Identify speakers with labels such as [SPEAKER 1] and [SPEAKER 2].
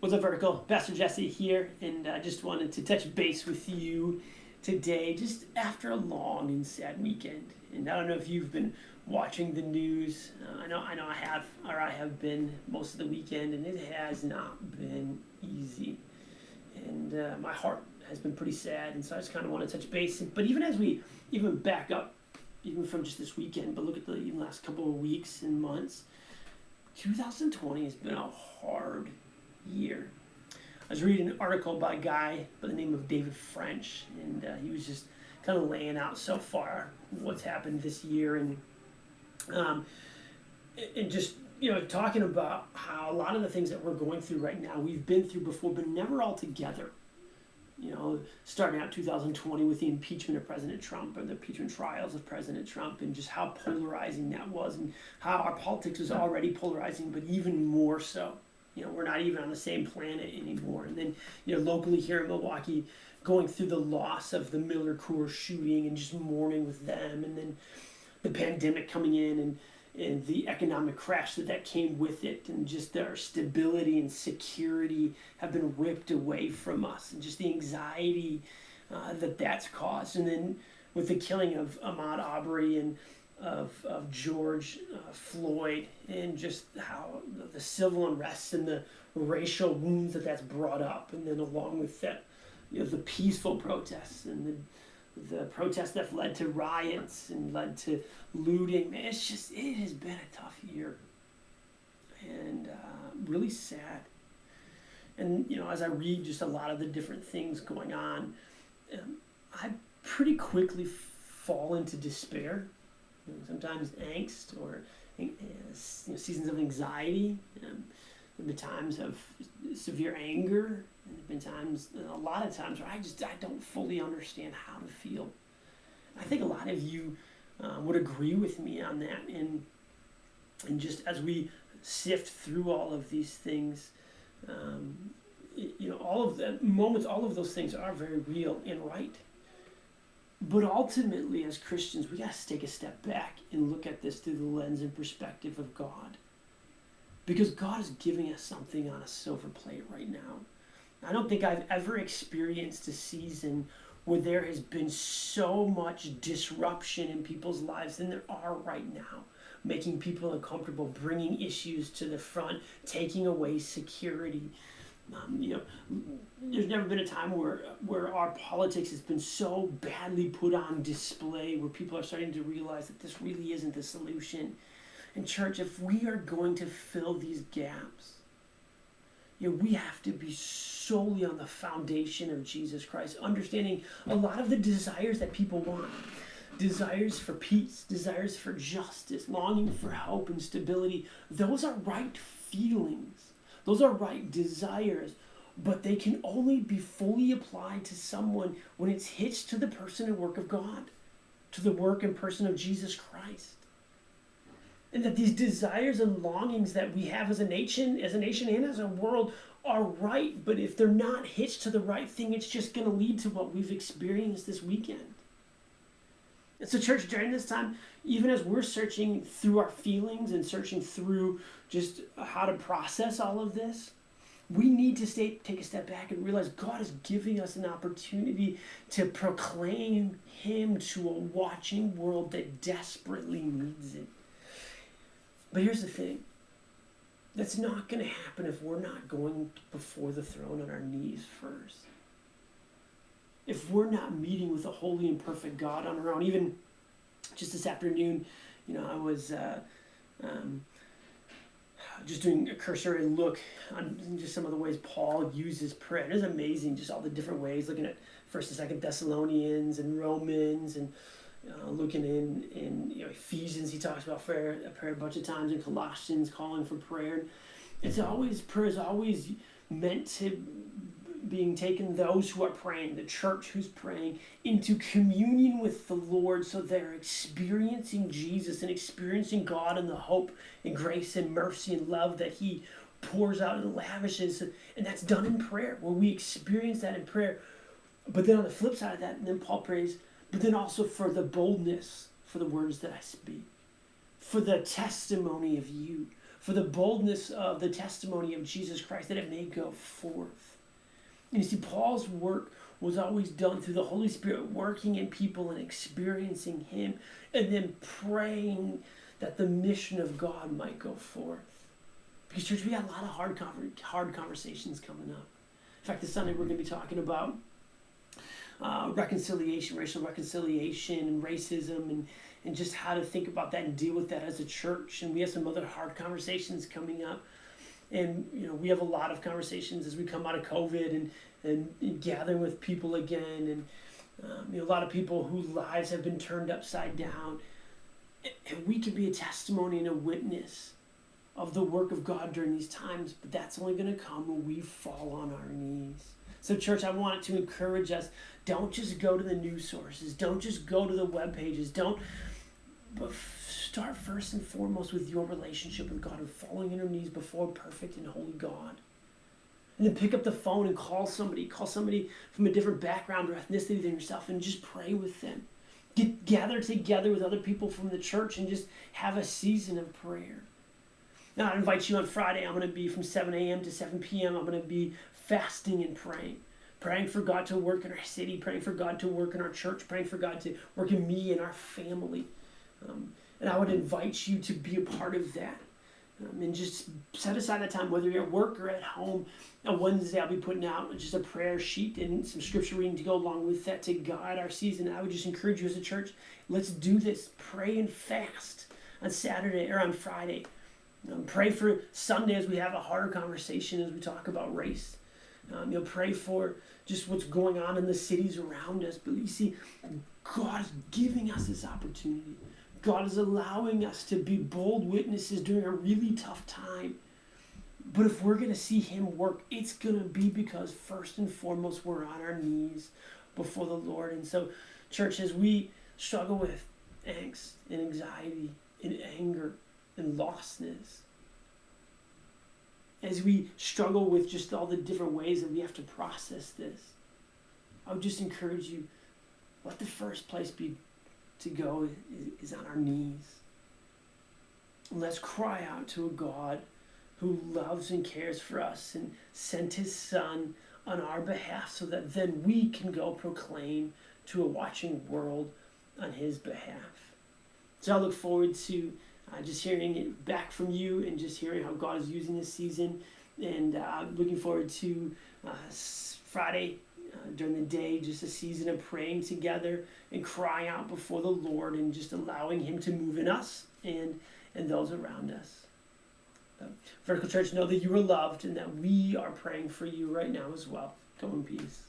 [SPEAKER 1] What's up, Vertical? Pastor Jesse here, and I just wanted to touch base with you today, just after a long and sad weekend. And I don't know if you've been watching the news. I have been most of the weekend, and it has not been easy. And my heart has been pretty sad, and so I just kind of want to touch base. But even as we back up, even from just this weekend, but look at the even last couple of weeks and months, 2020 has been a hard year. I was reading an article by a guy by the name of David French, and he was just kind of laying out so far what's happened this year, and just talking about how a lot of the things that we're going through right now we've been through before, but never all together. Starting out 2020 with the impeachment of President Trump, or the impeachment trials of President Trump, and just how polarizing that was, and how our politics was already polarizing, but even more so. We're not even on the same planet anymore. And then, locally here in Milwaukee, going through the loss of the Miller Coors shooting and just mourning with them. And then the pandemic coming in, and the economic crash that came with it. And just our stability and security have been ripped away from us. And just the anxiety that's caused. And then with the killing of Ahmaud Arbery and of George Floyd, and just how the civil unrest and the racial wounds that's brought up, and then along with that, the peaceful protests and the protests that led to riots and led to looting. Man, it has been a tough year, and really sad. And as I read just a lot of the different things going on, I pretty quickly fall into despair. Sometimes angst, or seasons of anxiety. There have been times of severe anger. There have been a lot of times where I don't fully understand how to feel. I think a lot of you would agree with me on that. And just as we sift through all of these things, all of the moments, all of those things are very real and right. But ultimately, as Christians, we got to take a step back and look at this through the lens and perspective of God. Because God is giving us something on a silver plate right now. I don't think I've ever experienced a season where there has been so much disruption in people's lives than there are right now. Making people uncomfortable, bringing issues to the front, taking away security. There's never been a time where our politics has been so badly put on display, where people are starting to realize that this really isn't the solution. And church, if we are going to fill these gaps, we have to be solely on the foundation of Jesus Christ, understanding a lot of the desires that people want. Desires for peace, desires for justice, longing for hope and stability. Those are right feelings. Those are right desires, but they can only be fully applied to someone when it's hitched to the person and work of God, to the work and person of Jesus Christ. And that these desires and longings that we have as a nation and as a world are right, but if they're not hitched to the right thing, it's just going to lead to what we've experienced this weekend. And so, church, during this time, even as we're searching through our feelings and searching through just how to process all of this, we need to take a step back and realize God is giving us an opportunity to proclaim Him to a watching world that desperately needs it. But here's the thing. That's not going to happen if we're not going before the throne on our knees first. If we're not meeting with a holy and perfect God on our own. Even just this afternoon, I was just doing a cursory look on just some of the ways Paul uses prayer. And it's amazing, just all the different ways, looking at 1st and 2nd Thessalonians and Romans, and looking in Ephesians. He talks about prayer a bunch of times, in Colossians, calling for prayer. Prayer is always meant to being taken, those who are praying, the church who's praying, into communion with the Lord, so they're experiencing Jesus and experiencing God and the hope and grace and mercy and love that He pours out and lavishes. And that's done in prayer, where we experience that in prayer. But then on the flip side of that, and then Paul prays, but then also for the boldness for the words that I speak, for the testimony of you, for the boldness of the testimony of Jesus Christ, that it may go forth. And you see, Paul's work was always done through the Holy Spirit working in people and experiencing Him, and then praying that the mission of God might go forth. Because, church, we got a lot of hard conversations coming up. In fact, this Sunday we're going to be talking about reconciliation, racial reconciliation, and racism, and just how to think about that and deal with that as a church. And we have some other hard conversations coming up. And, we have a lot of conversations as we come out of COVID and gathering with people again. And, a lot of people whose lives have been turned upside down. And we can be a testimony and a witness of the work of God during these times. But that's only going to come when we fall on our knees. So, church, I want to encourage us. Don't just go to the news sources. Don't just go to the web pages. But start first and foremost with your relationship with God and falling on your knees before perfect and holy God. And then pick up the phone and call somebody from a different background or ethnicity than yourself, and just pray with them. Gather together with other people from the church and just have a season of prayer. Now, I invite you on Friday. I'm going to be from 7 a.m. to 7 p.m. I'm going to be fasting and praying for God to work in our city, praying for God to work in our church, praying for God to work in me and our family. And I would invite you to be a part of that. And just set aside that time, whether you're at work or at home. On Wednesday, I'll be putting out just a prayer sheet and some scripture reading to go along with that to guide our season. I would just encourage you as a church, let's do this. Pray and fast on Saturday or on Friday. Pray for Sunday as we have a harder conversation as we talk about race. Pray for just what's going on in the cities around us. But you see, God is giving us this opportunity. God is allowing us to be bold witnesses during a really tough time. But if we're going to see Him work, it's going to be because first and foremost we're on our knees before the Lord. And so, church, as we struggle with angst and anxiety and anger and lostness, as we struggle with just all the different ways that we have to process this, I would just encourage you, let the first place be to go is on our knees. Let's cry out to a God who loves and cares for us and sent His Son on our behalf so that then we can go proclaim to a watching world on His behalf. So I look forward to just hearing it back from you and just hearing how God is using this season. And I'm looking forward to Friday during the day, just a season of praying together and crying out before the Lord and just allowing Him to move in us and those around us. Vertical Church, know that you are loved and that we are praying for you right now as well. Go in peace.